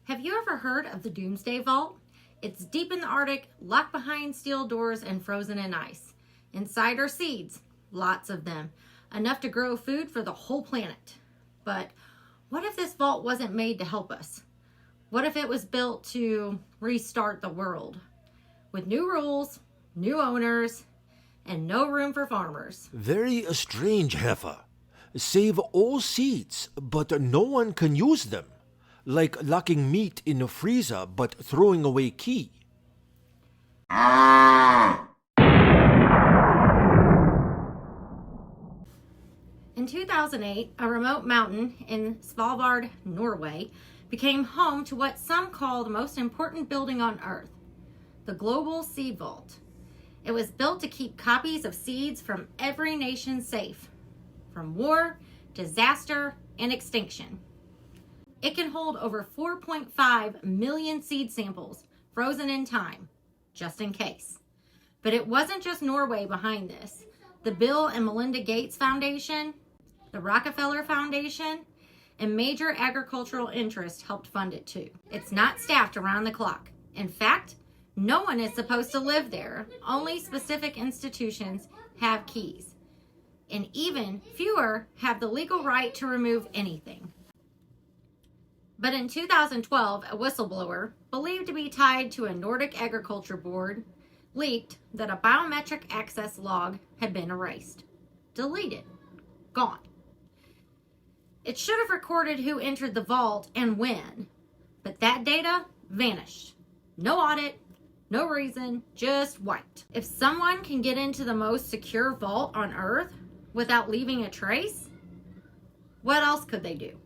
Have you ever heard of the Doomsday Vault? It's deep in the Arctic, locked behind steel doors and frozen in ice. Inside are seeds, lots of them, enough to grow food for the whole planet. But what if this vault wasn't made to help us? What if it was built to restart the world? With new rules, new owners, and no room for farmers. Very strange, heifer. Save all seeds, but no one can use them. Like locking meat in a freezer, but throwing away key. In 2008, a remote mountain in Svalbard, Norway, became home to what some call the most important building on Earth, the Global Seed Vault. It was built to keep copies of seeds from every nation safe, from war, disaster, and extinction. It can hold over 4.5 million seed samples frozen in time, just in case. But it wasn't just Norway behind this. The Bill and Melinda Gates Foundation, the Rockefeller Foundation, and major agricultural interests helped fund it too. It's not staffed around the clock. In fact, no one is supposed to live there. Only specific institutions have keys. And even fewer have the legal right to remove anything. But in 2012, a whistleblower, believed to be tied to a Nordic Agriculture Board, leaked that a biometric access log had been erased. Deleted. Gone. It should have recorded who entered the vault and when, but that data vanished. No audit, no reason, just wiped. If someone can get into the most secure vault on Earth without leaving a trace, what else could they do?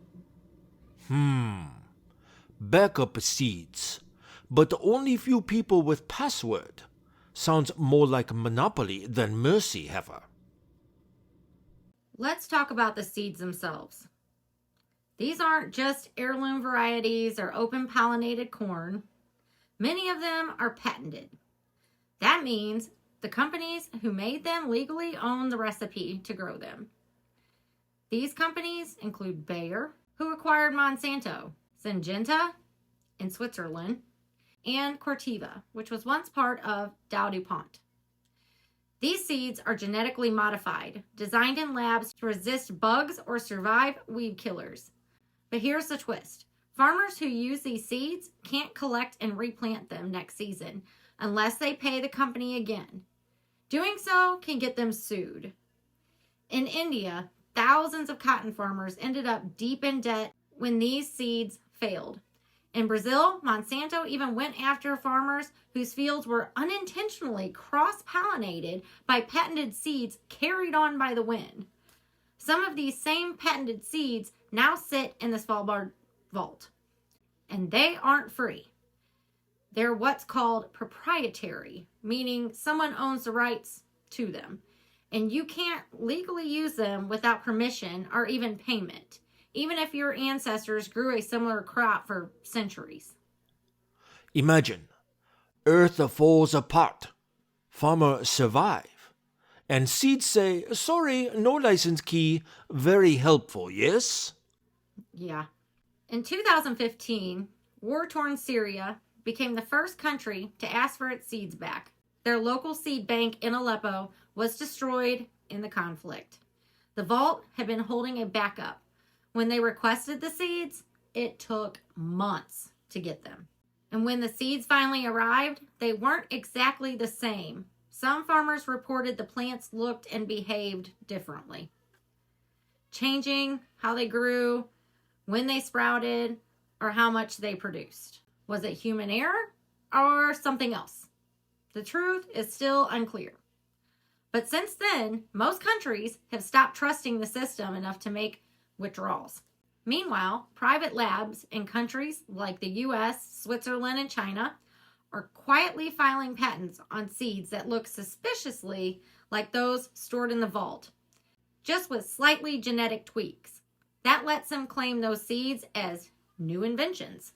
Backup seeds, but only few people with password. Sounds more like Monopoly than Mercy, heifer. Let's talk about the seeds themselves. These aren't just heirloom varieties or open pollinated corn. Many of them are patented. That means the companies who made them legally own the recipe to grow them. These companies include Bayer, who acquired Monsanto, Syngenta in Switzerland, and Corteva, which was once part of Dow DuPont. These seeds are genetically modified, designed in labs to resist bugs or survive weed killers. But here's the twist. Farmers who use these seeds can't collect and replant them next season unless they pay the company again. Doing so can get them sued. In India, thousands of cotton farmers ended up deep in debt when these seeds failed. In Brazil, Monsanto even went after farmers whose fields were unintentionally cross-pollinated by patented seeds carried on by the wind. Some of these same patented seeds now sit in the Svalbard Vault, and they aren't free. They're what's called proprietary, meaning someone owns the rights to them, and you can't legally use them without permission or even payment, even if your ancestors grew a similar crop for centuries. Imagine, Earth falls apart, farmer survive, and seeds say, sorry, no license key, very helpful, yes? Yeah. In 2015, war-torn Syria became the first country to ask for its seeds back. Their local seed bank in Aleppo was destroyed in the conflict. The vault had been holding a backup. When they requested the seeds, it took months to get them. And when the seeds finally arrived, they weren't exactly the same. Some farmers reported the plants looked and behaved differently, changing how they grew, when they sprouted, or how much they produced. Was it human error or something else? The truth is still unclear. But since then, most countries have stopped trusting the system enough to make withdrawals. Meanwhile, private labs in countries like the US, Switzerland, and China are quietly filing patents on seeds that look suspiciously like those stored in the vault, just with slightly genetic tweaks. That lets them claim those seeds as new inventions.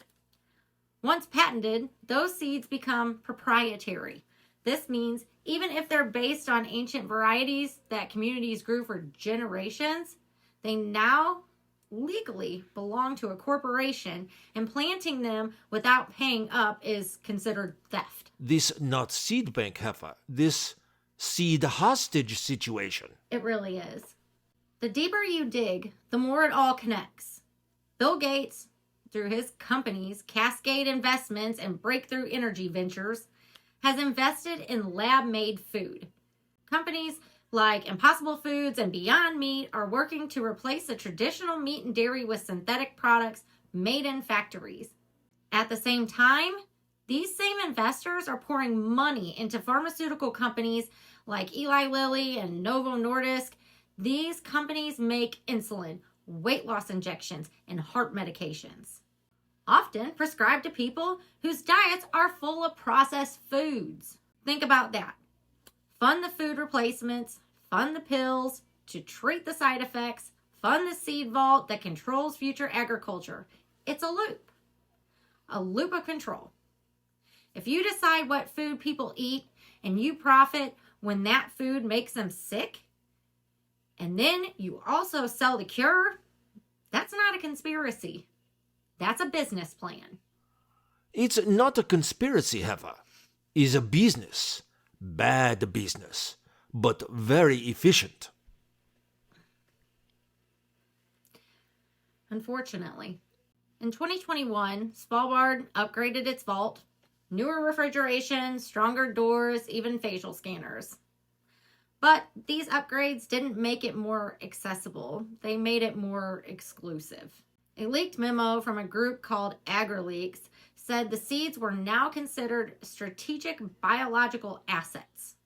Once patented, those seeds become proprietary. This means even if they're based on ancient varieties that communities grew for generations, they now legally belong to a corporation, and planting them without paying up is considered theft. This not seed bank heifer, this seed hostage situation. It really is. The deeper you dig, the more it all connects. Bill Gates, through his companies, Cascade Investments and Breakthrough Energy Ventures, has invested in lab-made food. Companies like Impossible Foods and Beyond Meat are working to replace the traditional meat and dairy with synthetic products made in factories. At the same time, these same investors are pouring money into pharmaceutical companies like Eli Lilly and Novo Nordisk. These companies make insulin, weight loss injections, and heart medications, often prescribed to people whose diets are full of processed foods. Think about that. Fund the food replacements, fund the pills to treat the side effects, fund the seed vault that controls future agriculture. It's a loop of control. If you decide what food people eat and you profit when that food makes them sick, and then you also sell the cure, that's not a conspiracy. That's a business plan. It's not a conspiracy, heifer. It's a business. Bad business, but very efficient. Unfortunately, in 2021, Svalbard upgraded its vault, newer refrigeration, stronger doors, even facial scanners. But these upgrades didn't make it more accessible. They made it more exclusive. A leaked memo from a group called AgriLeaks said the seeds were now considered strategic biological assets.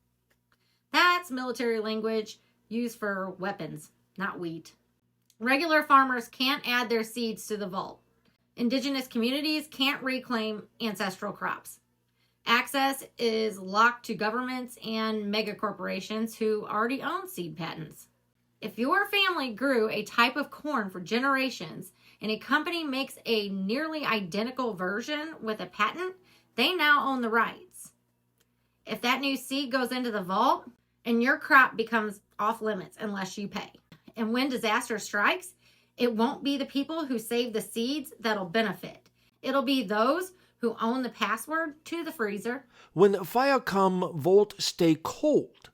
That's military language used for weapons, not wheat. Regular farmers can't add their seeds to the vault. Indigenous communities can't reclaim ancestral crops. Access is locked to governments and megacorporations who already own seed patents. If your family grew a type of corn for generations and a company makes a nearly identical version with a patent, they now own the rights. If that new seed goes into the vault, and your crop becomes off limits unless you pay. And when disaster strikes, it won't be the people who save the seeds that'll benefit. It'll be those who own the password to the freezer. When fire come, vault stay cold,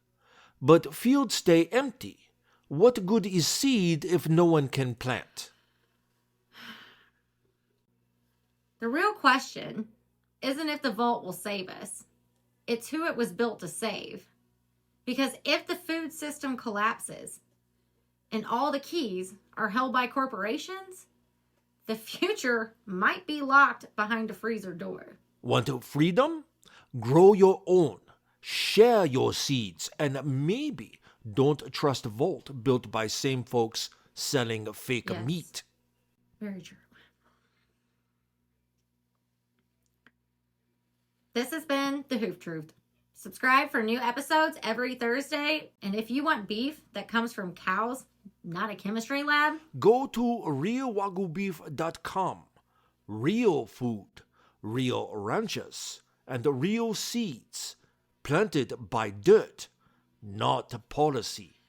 but fields stay empty. What good is seed if no one can plant? The real question isn't if the vault will save us. It's who it was built to save. Because if the food system collapses and all the keys are held by corporations, the future might be locked behind a freezer door. Want freedom? Grow your own. Share your seeds, and maybe don't trust vault built by same folks selling fake meat. Very true. This has been the HÜF Truth. Subscribe for new episodes every Thursday. And if you want beef that comes from cows, not a chemistry lab, go to realwagyubeef.com. Real food, real ranches, and real seeds planted by dirt, not policy.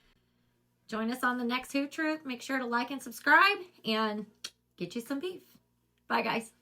Join us on the next HÜF Truth. Make sure to like and subscribe and get you some beef. Bye, guys.